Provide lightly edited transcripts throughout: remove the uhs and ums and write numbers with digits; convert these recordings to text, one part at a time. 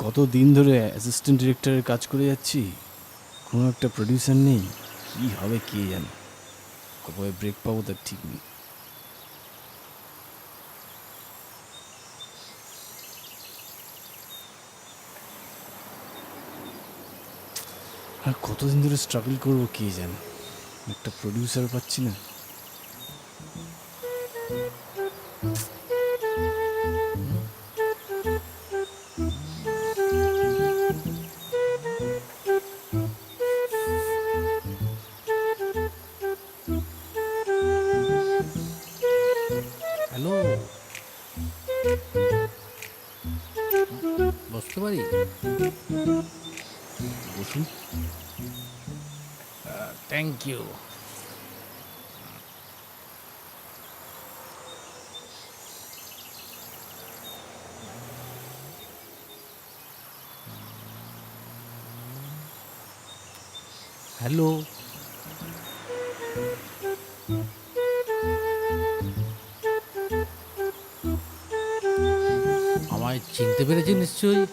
কত দিন ধরে অ্যাসিস্ট্যান্ট ডিরেক্টরের কাজ করে যাচ্ছি, কোনো একটা প্রডিউসার নেই। কি হবে কে জানে, কবে ব্রেক পাবো তার ঠিক নেই। আর কতদিন ধরে স্ট্রাগল করবো কে জানে, একটা প্রডিউসার পাচ্ছি না। হ্যালো, বসতে পারি? বসুন। Thank you. হ্যালো, আমায় চিনতে পেরেছেন নিশ্চয়ই?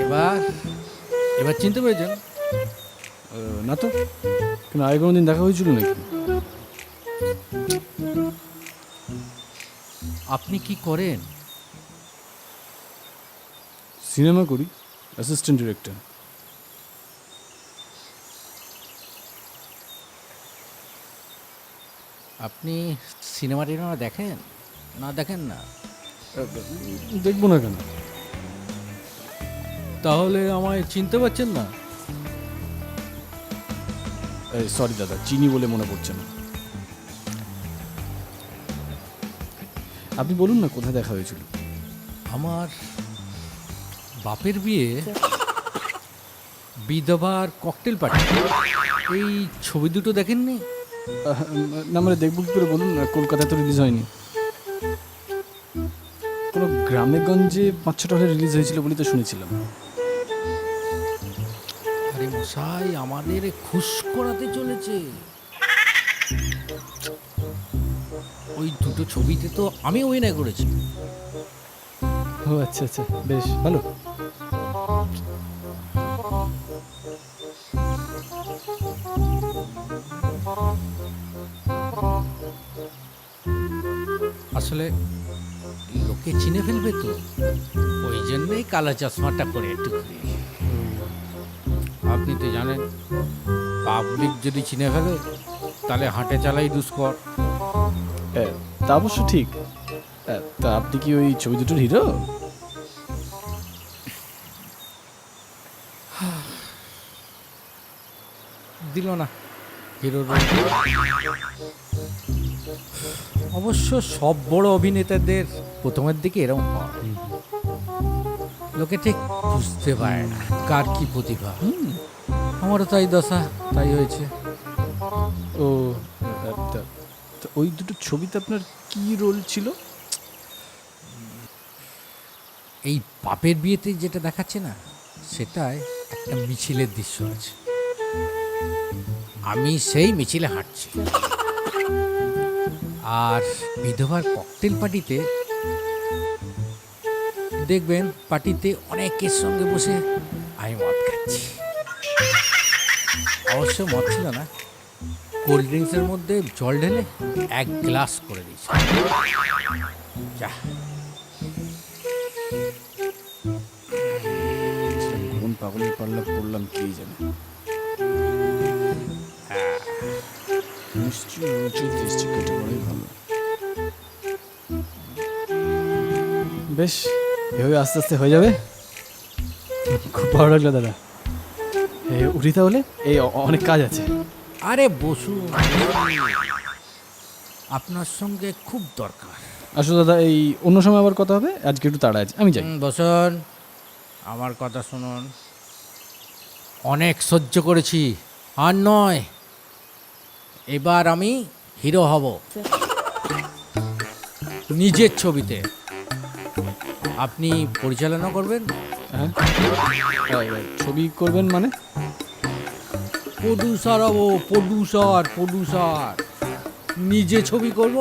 এবার এবার চিনতে পেরেছেন? না তো, কেন আগে কোনো দিন দেখা হয়েছিল নাকি? আপনি কি করেন? সিনেমা করি, অ্যাসিস্ট্যান্ট ডিরেক্টর। আপনি সিনেমা টিনেমা দেখেন? না দেখেন না? দেখবো না কেন? তাহলে আমায় চিনতে পারছেন না? সরি দাদা, চিনি বলে মনে পড়ছে না। আপনি বলুন না কোথায় দেখা হয়েছিল। আমার বাপের বিয়ে, বিধবার ককটেল পার্টি, এই ছবি দুটো দেখেননি? না মানে দেখবো কি করে বলুন, কলকাতায় তো রিলিজ হয়নি। কোনো গ্রামে গঞ্জে 5-6টা হলে রিলিজ হয়েছিল বলেই তো শুনেছিলাম। আরে মশাই, আমাদের খুশ করাতে চলেছে। ওই দুটো ছবিতে তো আমি অভিনয় করেছি। ও আচ্ছা আচ্ছা, বেশ ভালো। আসলে লোকে চিনে ফেলবে তো, ওই জন্যই কালো চশমাটা করে একটু ঘুরি। আপনি তো জানেন, পাবলিক যদি চিনে ফেলে তাহলে হাঁটে চালাই দুষ্কর। তা অবশ্য ঠিক। তা আপনি কি ওই ছবি দুটোর হিরো? দিল না হিরোর রোল। অবশ্য সব বড় অভিনেতাদের প্রথমের দিকে এরকম হয়, লোকে ঠিক বুঝতে পারে না কার কি প্রতিভা। আমারও তাই দশা, তাই হয়েছে। ও তা ওই দুটো ছবিতে আপনার কি রোল ছিল? এই বাপের বিয়েতে যেটা দেখাচ্ছে না, সেটায় একটা মিছিলের দৃশ্য আছে। আমি সেই মিছিলে হাঁটছি, আর বিধবার ককটেল পার্টিতে দেখবেন পার্টিতে অনেকের সঙ্গে বসে আমি মদ খাচ্ছি। অবশ্য মদ ছিল না, কোল্ড ড্রিঙ্কসের মধ্যে জল ঢেলে 1 গ্লাস করে দিয়েছি। যা, কোন পাগলের পাল্লা পড়লাম কে জানে। নিশ্চয়ই রয়েছে দৃষ্টি কেটে পড়াই ভালো। বেশ, এভাবে আস্তে আস্তে হয়ে যাবে। খুব ভালো লাগলো দাদা। উঠি তাহলে, এই অনেক কাজ আছে। আরে বসুন, আপনার সঙ্গে খুব দরকার। আসো দাদা, এই অন্য সময় আবার কথা হবে, আজকে একটু তাড়া আছে, আমি যাই। বসুন, আমার কথা শুনুন। অনেক সহ্য করেছি, আর নয়। এবার আমি হিরো হব, নিজের ছবিতে। আপনি পরিচালনা করবেন? হ্যাঁ, ছবি করবেন মানে? প্রডিউসার হব, প্রডিউসার। নিজে ছবি করব,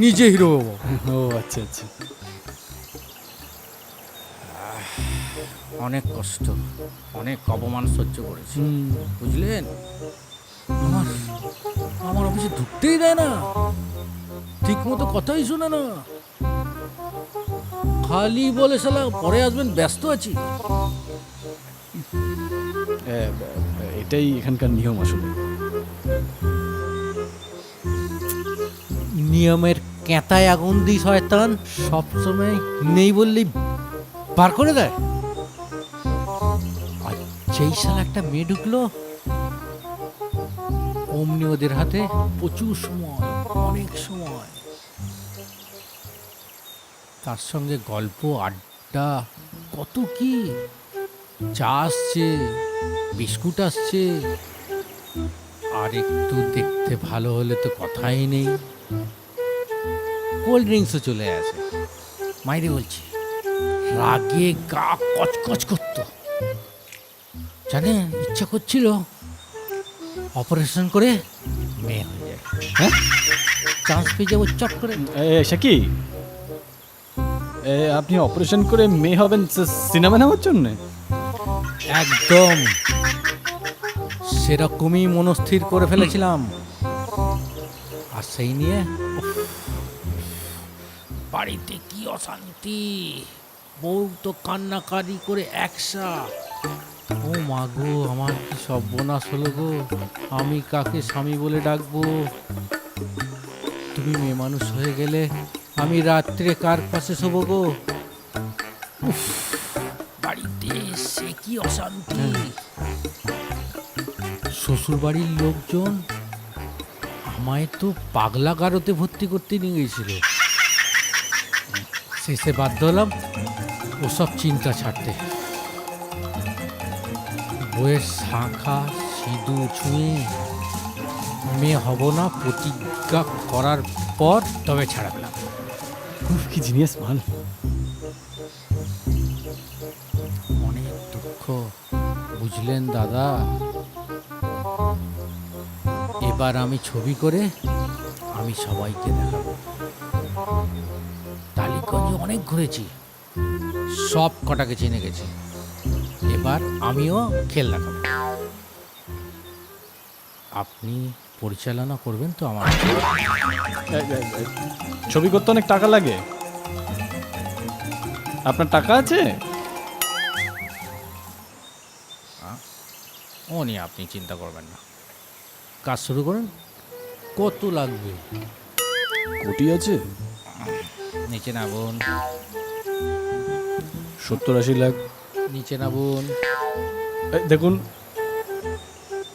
নিজে হিরো হবো। ও আচ্ছা আচ্ছা। অনেক কষ্ট, অনেক অপমান সহ্য করেছি, হুম, বুঝলেন। আমার আমার অফিসে ঢুকতেই দেয় না, ঠিক মতো কথাই শোনে না, খালি বলে শালা পরে আসবেন, ব্যস্ত আছি। এটাই এখানকার নিয়ম আসলে। নিয়মের ক্যাঁতায় আগুন দিই শয়তান, সবসময় নেই বললেই বার করে দেয়। আর যেই শালা একটা মেয়ে ঢুকলো, অমনি ওদের হাতে প্রচুর সময়, অনেক সময়, তার সঙ্গে গল্প আড্ডা কত কি। চা আসছে, বিস্কুট আসছে, আর একটু দেখতে ভালো হলে তো কথাই নেই, কোল্ড ড্রিঙ্কসও চলে আসে। মাইরে বলছি, রাগে গা কচকচ করতো, জানেন, ইচ্ছা করছিল অপারেশন করে মেয়ে হয়ে যায়, হ্যাঁ, চান্স পেয়ে যাবো চট করে। সে কি আপনি অপারেশন করে মেয়ে হবেন সিনেমা নেওয়ার জন্যে? একদম সেরকমই মনস্থির করে ফেলেছিলাম। আর সেই নিয়ে উফ, বাড়িতে কি অশান্তি, বউ তো কান্নাকারি করে একসা। ও মা গো, আমার কি সর্বনাশ হলো গো, আমি কাকে স্বামী বলে ডাকবো? তুমি মেয়ে মানুষ হয়ে গেলে আমি রাত্রে কার পাশে শোবো গো? উফ, বাড়িতে সে কি অশান্তি। শ্বশুর বাড়ির লোকজন আমায় তো পাগলা গারোতে ভর্তি করতে নিয়ে গিয়েছিল। শেষে বাধ্য হলাম ওসব চিন্তা ছাড়তে। বইয়ের শাঁখা সিঁদুর ছুঁয়ে মেয়ে হব না প্রতিজ্ঞা করার পর তবে ছাড়া পেলাম। কি জিনিয়াস মান। অনেক দুঃখ, বুঝলেন দাদা। এবার আমি ছবি করে আমি সবাইকে দেখাবো। টালিগঞ্জে অনেক ঘুরেছি, সব কটাকে চিনে গেছি। এবার আমিও খেল দেখাবো। আপনি পরিচালনা করবেন তো আমার? ছবি করতে অনেক টাকা লাগে, আপনার টাকা আছে? ও নিয়ে আপনি চিন্তা করবেন না, কাজ শুরু করুন। কত লাগবে? কোটি আছে, নিচে নামুন, 70-80 লাখ। নিচে নামুন। দেখুন,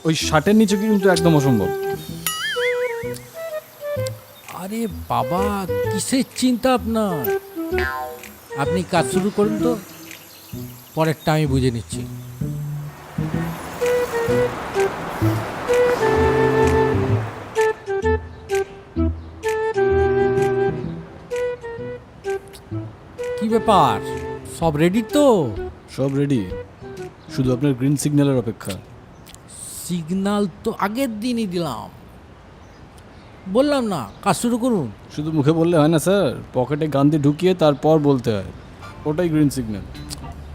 ওই 60-এর নিচে কিন্তু একদম অসম্ভব। আরে বাবা, কিসের চিন্তা আপনার? আপনি কাজ শুরু করুন তো, পরেরটা আমি বুঝে নিচ্ছি। কি ব্যাপার, সব রেডি তো? সব রেডি, শুধু আপনার গ্রিন সিগন্যালের অপেক্ষা। সিগন্যাল তো আগের দিনই দিলাম, বললাম না কাজ শুরু করুন। শুধু মুখে বললে হয় না স্যার, পকেটে গান্ধি ঢুকিয়ে তারপর বলতে হয়, ওটাই গ্রিন সিগন্যাল।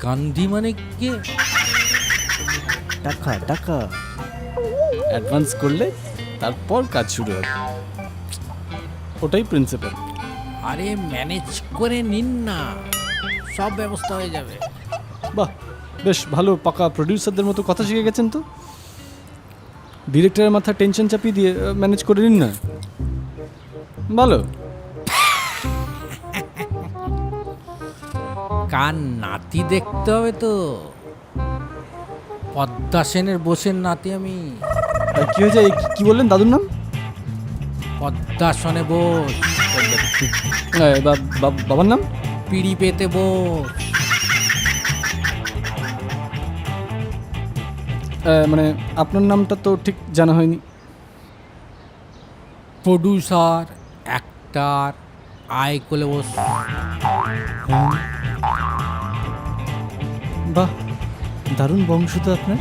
গান্ধী মানে কে? টাকা টাকা অ্যাডভান্স করলে তারপর কাজ শুরু হবে, ওটাই প্রিন্সিপাল। আরে ম্যানেজ করে নিন না, সব ব্যবস্থা হয়ে যাবে। বাহ, বেশ ভালো, পাকা প্রডিউসারদের মতো কথা শিখে গেছেন তো। ডিরেক্টরের মাথা টেনশন চাপিয়ে দিয়ে ম্যানেজ করে নিন না, ভালো। কার নাতি দেখতে হবে তো, পদ্মা সেনের বোসের নাতি আমি। কি হয়েছে, কি বললেন দাদুর নাম? পদ্মাসনে বোস। বাবার নাম? পিড়ি পেতে বোস। মানে আপনার নামটা তো ঠিক জানা হয়নি। প্রডিউসার, অ্যাক্টার, আয় কোলে বোস। বাহ, দারুণ বংশ তো আপনার।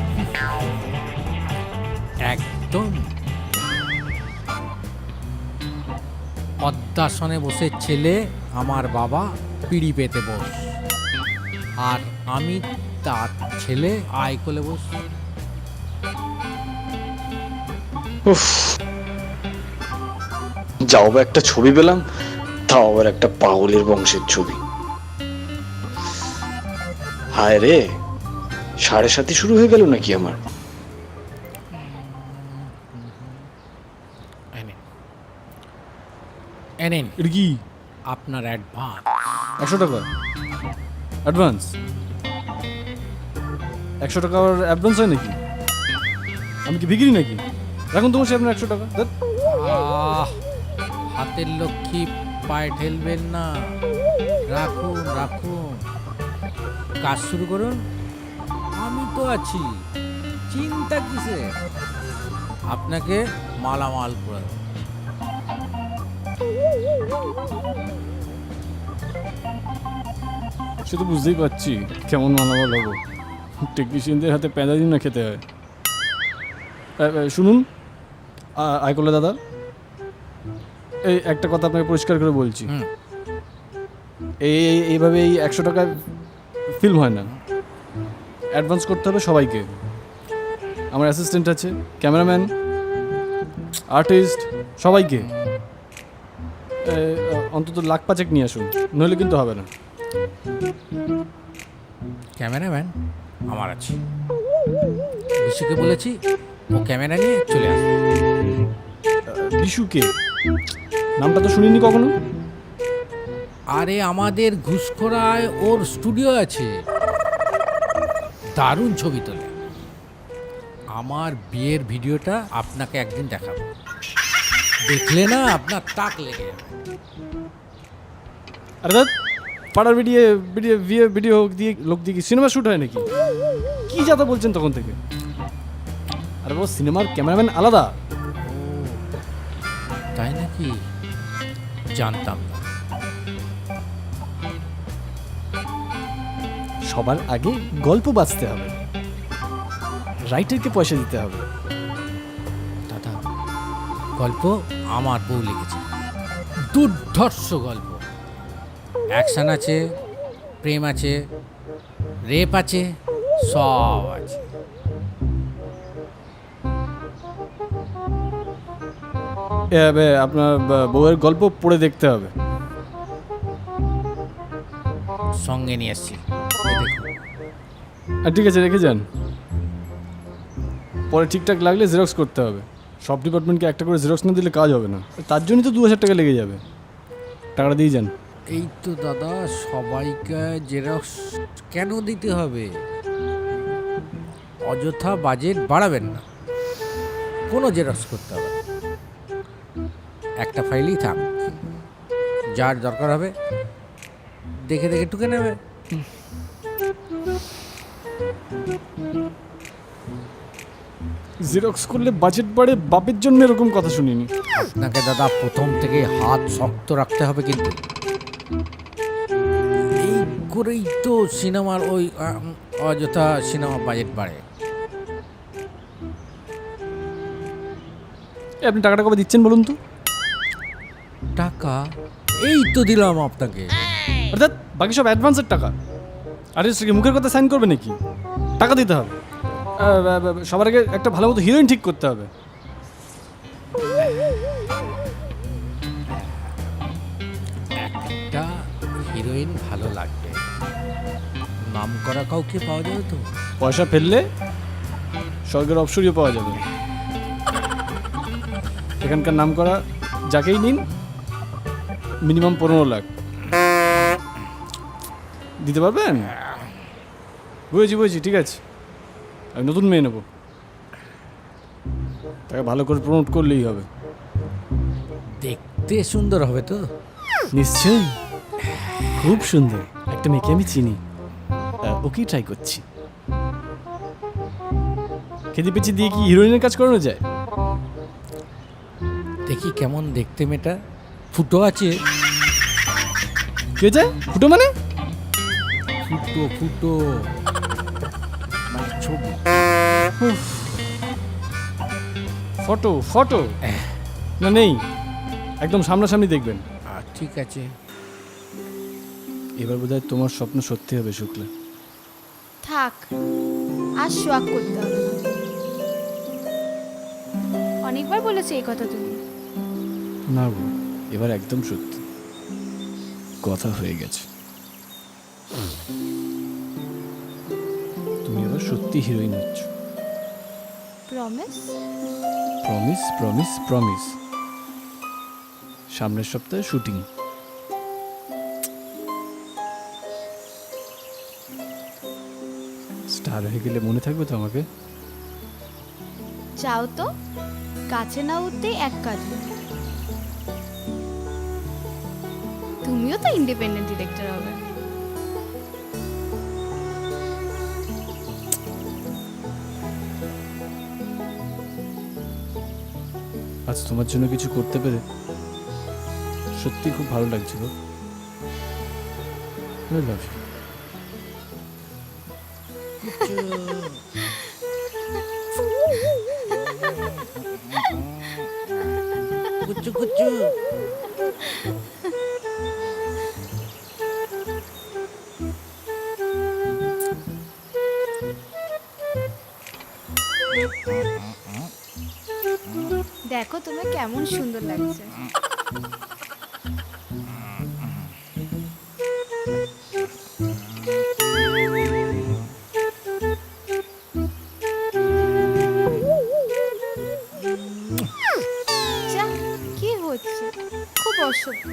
একদম পদ্মাসনে বসে ছেলে, আমার বাবা পিড়ি পেতে বস, আর আমি তার ছেলে আয় কোলে বস। উফ, যাও বা একটা ছবি পেলাম, তাও আবার একটা পাগলের বংশের ছবি। হায় রে, 7:30 শুরু হয়ে গেল নাকি আমার? এনেন এটা কি আপনার অ্যাডভান্স। 100 টাকা অ্যাডভান্স? 100 টাকা আর অ্যাডভান্স হয় নাকি? আমি কি বিক্রি নাকি? রাখুন তোমার সে আপনার 100 টাকা। ধ্যাৎ। হাতের লক্ষ্মী পায়ে ঠেলবেন না, রাখুন রাখুন, কাজ শুরু করুন, আমি তো আছি, চিন্তা কিসে? আপনাকে মালামাল করে দেব। সে তো বুঝতেই পারছি কেমন মানাবার হবো, টেকনিশিয়ানদের হাতে প্যাঁদা দিন না খেতে হয়। শুনুন আইকলে দাদা, এই একটা কথা আপনাকে পরিষ্কার করে বলছি, হুম। এইভাবে এই 100 টাকায় ফিল্ম হয় না, অ্যাডভান্স করতে হবে সবাইকে। আমার অ্যাসিস্ট্যান্ট আছে, ক্যামেরাম্যান, আর্টিস্ট, সবাইকে অন্তত 1,05,000 নিয়ে আসুন, নইলে কিন্তু হবে না। ক্যামেরাম্যান আমার আছে, বিশুকে বলেছি ও ক্যামেরা নিয়ে চলে আসবে। বিশুকে নামটা তো শুনিনি কখনো। আরে আমাদের ঘুষখোরায় ওর স্টুডিও আছে, দারুণ ছবি তোলে। আমার বিয়ের ভিডিওটা আপনাকে একদিন দেখাবো, দেখলে না আপনার টাক লেগে যাবে। আরে দাদ, পাড়ার ভিডিও ভিডিও ভিডিও দিয়ে লোক দিয়ে কি সিনেমা শ্যুট হয় নাকি? কি যাতা বলছেন তখন থেকে? আরে বাবা, সিনেমার ক্যামেরাম্যান আলাদা। তাই নাকি? জানতাম না। সবার আগে গল্প বাঁচতে হবে, রাইটারকে পয়সা দিতে হবে। দাদা, গল্প আমার বউ লিখেছে, দুর্ধর্ষ গল্প। অ্যাকশন আছে, প্রেম আছে, রেপ আছে, সব আছে। আপনার বউয়ের গল্প পড়ে দেখতে হবে। সঙ্গে নিয়ে এসছি, এই দেখুন। ঠিক আছে, রেখে যান, পরে ঠিকঠাক লাগলে জেরক্স করতে হবে। সব ডিপার্টমেন্টকে একটা করে জেরক্স না দিলে কাজ হবে না, তার জন্যই তো 2,000 টাকা লেগে যাবে। টাকাটা দিয়ে যান। এই তো দাদা, সবাইকে জেরক্স কেন দিতে হবে? অযথা বাজেট বাড়াবেন না, কোনো জেরক্স করতে হবে না। একটা ফাইলই থাক, যার দরকার হবে দেখে দেখে টুকে নেবে। জেরক্স করলে বাজেট বাড়ে, বাপের জন্য এরকম কথা শুনিনি। আপনাকে দাদা প্রথম থেকে হাত শক্ত রাখতে হবে, কিন্তু এই করেই তো সিনেমার ওই অযথা সিনেমা বাজেট বাড়ে। আপনি টাকাটা কবে দিচ্ছেন বলুন তো? টাকা এই তো দিলাম আপনাকে। অর্থাৎ বাকি সব অ্যাডভান্সের টাকা। আর্টিস্টকে মুখের কথা সাইন করবে নাকি? টাকা দিতে হবে। সবার আগে একটা ভালো মতো হিরোইন ঠিক করতে হবে। একটা হিরোইন ভালো লাগবে, নাম করা কাউকে পাওয়া যাবে তো? পয়সা ফেললে স্বর্গের অপসরীয় পাওয়া যাবে। এখানকার নাম করা যাকেই নিন, মিনিমাম 15 লাখ দিতে পারবেন? বুঝেছি, ঠিক আছে, আমি নতুন মেয়ে নেবো, তাকে ভালো করে প্রমোট করলেই হবে। দেখতে সুন্দর হবে তো? নিশ্চয়ই, খুব সুন্দর একটা মেয়েকে আমি চিনি, ওকেই ট্রাই করছি। খেতে পেছি দিয়ে কি হিরোইনের কাজ করানো যায়? দেখি কেমন দেখতে মেয়েটা, ফুটো আছে? কে যায় ফুটো মানে? ফুটো মানে ছবি। ফটো না নেই, একদম সামনাসামনি দেখবেন। ঠিক আছে। এবার বোধহয় তোমার স্বপ্ন সত্যি হবে শুক্লা। থাক, আর শোয়াক করতে হবে না। অনেকবার বলেছে এই কথা তুমি। না গো, এবার একদম সত্যি কথা হয়ে গেছে। তুমি এবার সত্যি হিরোইন হচ্ছ। প্রমিস? Promise promise promise. সামনের সপ্তাহে শুটিং। স্টার হয়ে গেলে মনে থাকবে তো আমাকে? চাও তো গাছে না উঠতেই এক কাঁধে। তুমিও তো ইন্ডিপেন্ডেন্ট ডিরেক্টর হবে। আজ তোমার জন্য কিছু করতে পেরে সত্যি খুব ভালো লাগছিল। I love you. কুচু কুচু। দেখো তোমার কেমন সুন্দর লাগছে। যা, কি হচ্ছে? খুব অসভ্য।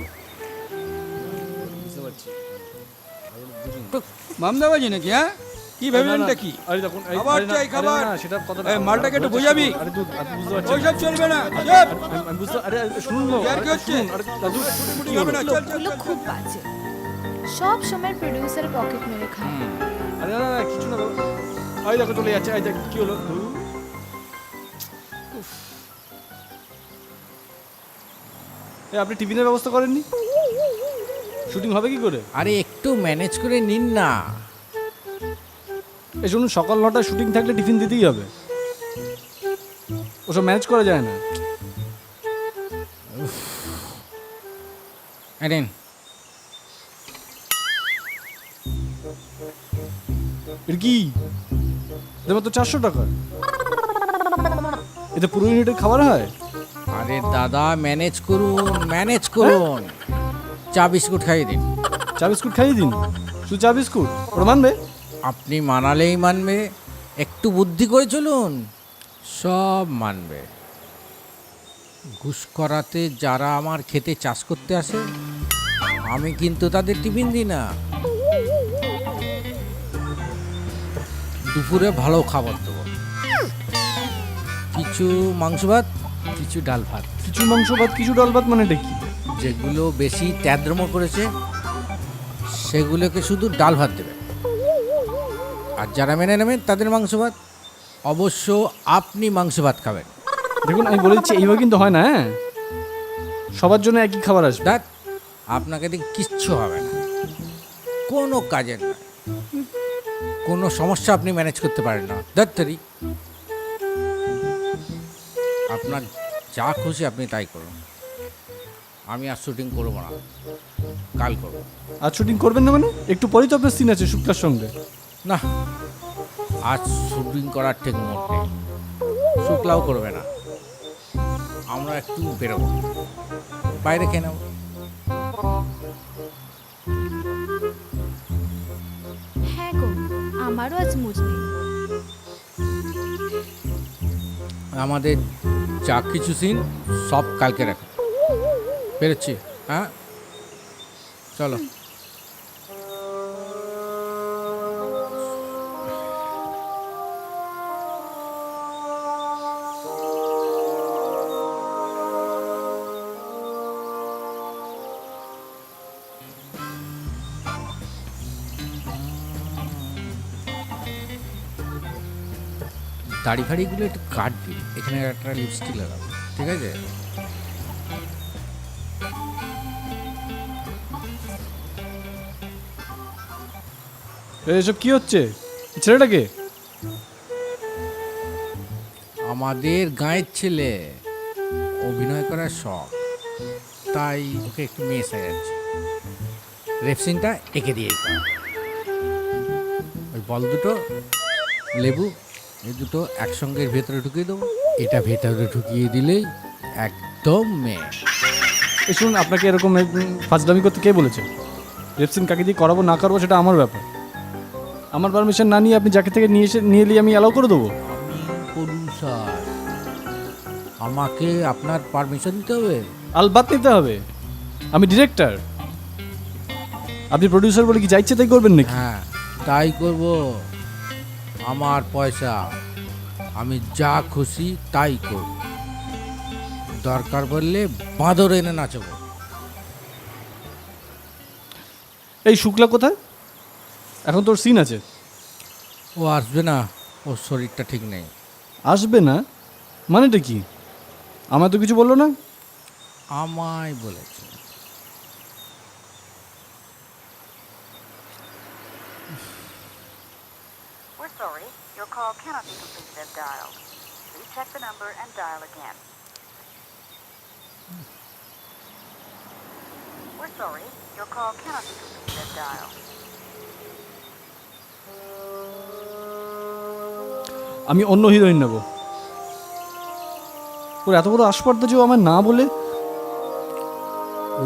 মামদাবাজি নাকি? হ্যাঁ, কি ভেবেনটা কি? আরে দেখুন, খাবার চাই, খাবার। সেটা কথা এই মালটাকে একটু বোঝাবি। আরে দুধ, আপনি বুঝতে পারছেন। ওইসব চলবে না। আমি বুঝতে, আরে শুনুন না। আর কি হচ্ছে? আরে দাদু, ছুটি হবে না। চল চল লোকগুলো খুব বাজে, সব সময় প্রডিউসার পকেট মেরে খায়। আরে না না কিছু না বাবা। আই দেখো চলে যাচ্ছে। আই দেখ কি হলো। ধুর। উফ। আপনি টিফিনের ব্যবস্থা করেননি? শুটিং হবে কি করে? আরে একটু ম্যানেজ করে নিন না। এই শুনুন, সকাল 9টায় শুটিং থাকলে টিফিন দিতেই হবে। ওসব ম্যানেজ করা যায় না। আরেন এর কি? এদের মাত্র 400 টাকা। এতে পুরো ইউনিটের খাবার হয়? আরে দাদা, ম্যানেজ করুন, ম্যানেজ করুন। চা বিস্কুট খাইয়ে দিন। চা বিস্কুট খাইয়ে দিন? শুধু চা বিস্কুট? ওরা মানবে? আপনি মানালেই মানবে, একটু বুদ্ধি করে চলুন, সব মানবে। ঘুষ করাতে যারা আমার খেতে চাষ করতে আসে, আমি কিন্তু তাদের টিফিন দিই না। দুপুরে ভালো খাবার দেবো, কিছু মাংস ভাত, কিছু ডাল ভাত। কিছু মাংস ভাত কিছু ডাল ভাত মানে এটা কি? যেগুলো বেশি ত্যাদ্রম করেছে সেগুলোকে শুধু ডাল ভাত দেবে, আর যারা মেনে নেবেন তাদের মাংস ভাত। অবশ্য আপনি মাংস ভাত খাবেন। দেখুন, আমি বলে দিচ্ছি, এইভাবে কিন্তু হয় না। হ্যাঁ, সবার জন্য একই খাবার আসবে। দেখ, আপনাকে দিয়ে কিচ্ছু হবে না, কোনো কাজের না, কোনো সমস্যা আপনি ম্যানেজ করতে পারেন না। দত্তরি, আপনার যা খুশি আপনি তাই করুন। আমি আর শুটিং করবো না, কাল করবো। আজ শুটিং করবেন না মানে? একটু পরেই তো আপনার সিন আছে শুক্লার সঙ্গে। না, আজ শুটিং করার ঠিক মুড নেই, শুক্লাও করবে না। আমরা একটু বেরোবো, বাইরে খেয়ে নেব। হ্যাঁ গো, আমারও আজ মুড নেই। আমাদের যা কিছু সিন সব কালকে রাখো। বেরোচ্ছি, হ্যাঁ, চলো। দাড়ি ফাড়িগুলো একটু কাটবি, এখানে একটা লিপস্টিক লাগাবো, ঠিক আছে? এসব কি হচ্ছে? ছেলেটাকে? আমাদের গাঁয়ের ছেলে, অভিনয় করার শখ। তাই ওকে একটু মেয়ে সাজাচ্ছি। রেপসিনটা এঁকে দিয়ে ওই বল দুটো, লেবু, এই দুটো একসঙ্গে এর ভেতরে ঢুকিয়ে দেবো। এটা ভেতরে ঢুকিয়ে দিলেই একদম মেয়ে। এই শুনুন, আপনাকে এরকম ফাজলামি করতে কে বলেছে? রেপসিন কাকে দিয়ে করাবো না করাবো সেটা আমার ব্যাপার। আমার পারমিশন না নিয়ে আপনি যাকে থেকে নিয়ে এলে আমি অ্যালাউ করে দেবো? আমি প্রডিউসার, আমাকে আপনার পারমিশন দিতে হবে। আলবাত নিতে হবে, আমি ডিরেক্টর। আপনি প্রডিউসার বলে কি যা ইচ্ছে তাই করবেন নাকি? হ্যাঁ, তাই করব। আমার পয়সা, আমি যা খুশি তাই করব। দরকার পড়লে বাঁদর এনে নাচবো। এই শুক্লা কোথায়? এখন তোর সিন আছে। ও আসবে না, ওর শরীরটা ঠিক নেই। আসবে না মানেটা কি? আমায় তো কিছু বললো না। আমায় বলেছে। We're sorry, your call cannot be completed as dialed. Please check the number and dial again. We're sorry, your call cannot be completed as dialed. আমি অন্য হিরোইন নেব। ওর এত বড় আসপর্দা যে ও আমার না বলে।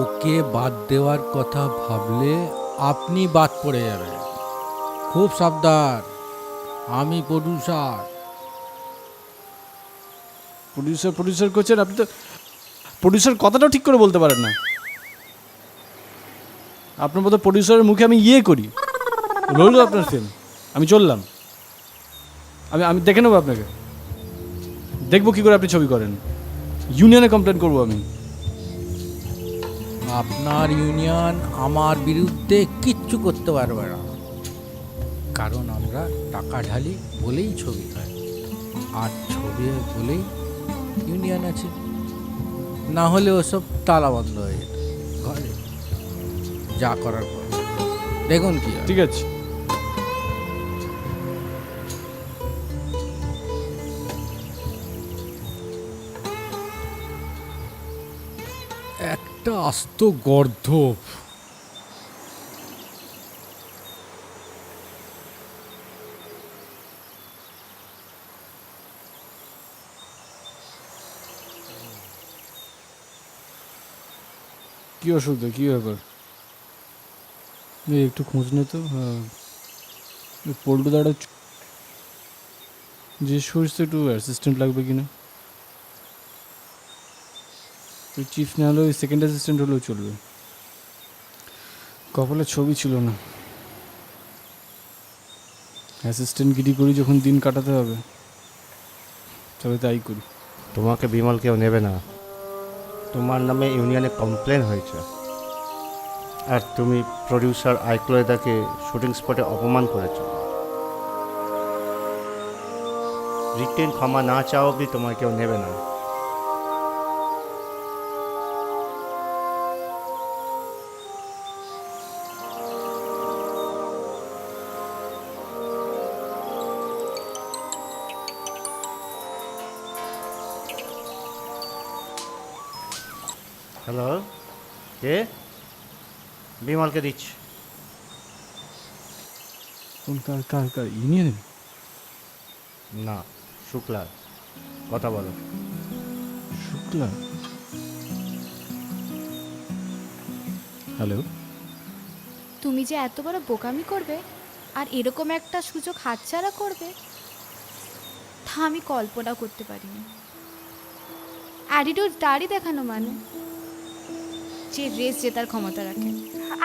ওকে বাদ দেওয়ার কথা ভাবলে আপনি বাদ পড়ে যাবেন। খুব সাবধান, আমি প্রডিউসার। প্রডিউসার করছেন আপনি? তো প্রডিউসার কথাটাও ঠিক করে বলতে পারেন না। আপনার মতো প্রডিউসারের মুখে আমি ইয়ে করি, রইল আপনার ফিল্ম। আমি চললাম, আমি দেখে নেবো আপনাকে। দেখবো কী করে আপনি ছবি করেন। ইউনিয়নে কমপ্লেন করবো আমি। আপনার ইউনিয়ন আমার বিরুদ্ধে কিচ্ছু করতে পারবে না, কারণ আমরা টাকা ঢালি বলেই ছবি হয়, আর ছবি হয় বলেই ইউনিয়ন আছে। না হলে ওসব তালা বন্ধ হয়ে যেত ঘরে। যা করার পর দেখুন কি হয়। ঠিক আছে। একটা আস্ত গর্ধব। কী অসুবিধা, কী ব্যাপার? এই একটু খোঁজ নে তো। হ্যাঁ, পল্টু দাঁড়া যে সোর্স একটু অ্যাসিস্ট্যান্ট লাগবে কিনা। ওই চিফ না হলেও ওই সেকেন্ড অ্যাসিস্ট্যান্ট হলেও চলবে। কপালে ছবি ছিল না। অ্যাসিস্ট্যান্ট গিরি করি যখন দিন কাটাতে হবে, তবে তাই করি। তোমাকে বিমল কেউ নেবে না। তোমার নামে ইউনিয়নে কমপ্লেন হয়েছে, আর তুমি প্রডিউসার আইক্লোয়েদাকে শুটিং স্পটে অপমান করেছ। রিটেন ক্ষমা না চাও অবধি তোমার কেউ নেবে না। হ্যালো, কে? বিমলকে দিচ্ছি। কোন কার ইউনিয়নে? না, শুক্লা, কথা বলো। শুক্লা? হ্যালো। তুমি যে এত বড় বোকামি করবে আর এরকম একটা সুযোগ হাতছাড়া করবে তা আমি কল্পনা করতে পারিনি। অ্যাটিটিউড দাড়ি দেখানো মানে যে রেস জেতার ক্ষমতা রাখে,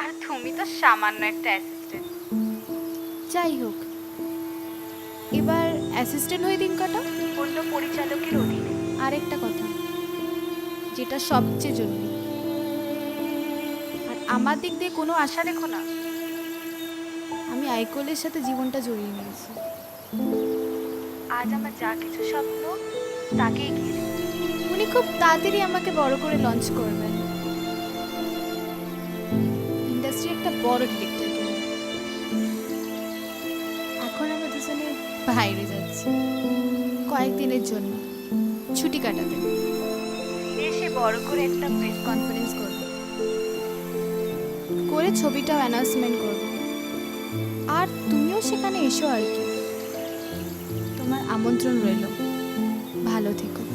আর তুমি তো সামান্য একটা অ্যাসিস্ট্যান্ট। যাই হোক, এবার অ্যাসিস্ট্যান্ট হয়ে দিন কাটা অন্য পরিচালকের অধীনে। আরেকটা কথা যেটা সবচেয়ে জরুরি, আর আমার দিক দিয়ে কোনো আশা রেখো না। আমি আইকোলের সাথে জীবনটা জড়িয়ে নিয়েছি। আজ আমার যা কিছু স্বপ্ন তাকে এগিয়ে দেব। উনি খুব তাড়াতাড়ি আমাকে বড় করে লঞ্চ করবেন। ইন্ডাস্ট্রি একটা বড় ডিরেক্টর। এখন আমরা দুজনে বাইরে যাচ্ছি কয়েকদিনের জন্য ছুটি কাটাতে। এসে বড় করে একটা প্রেস কনফারেন্স করব। করে ছবিটাও অ্যানাউন্সমেন্ট করব। আর তুমিও সেখানে এসো আর কি। তোমার আমন্ত্রণ রইল। ভালো থেকো।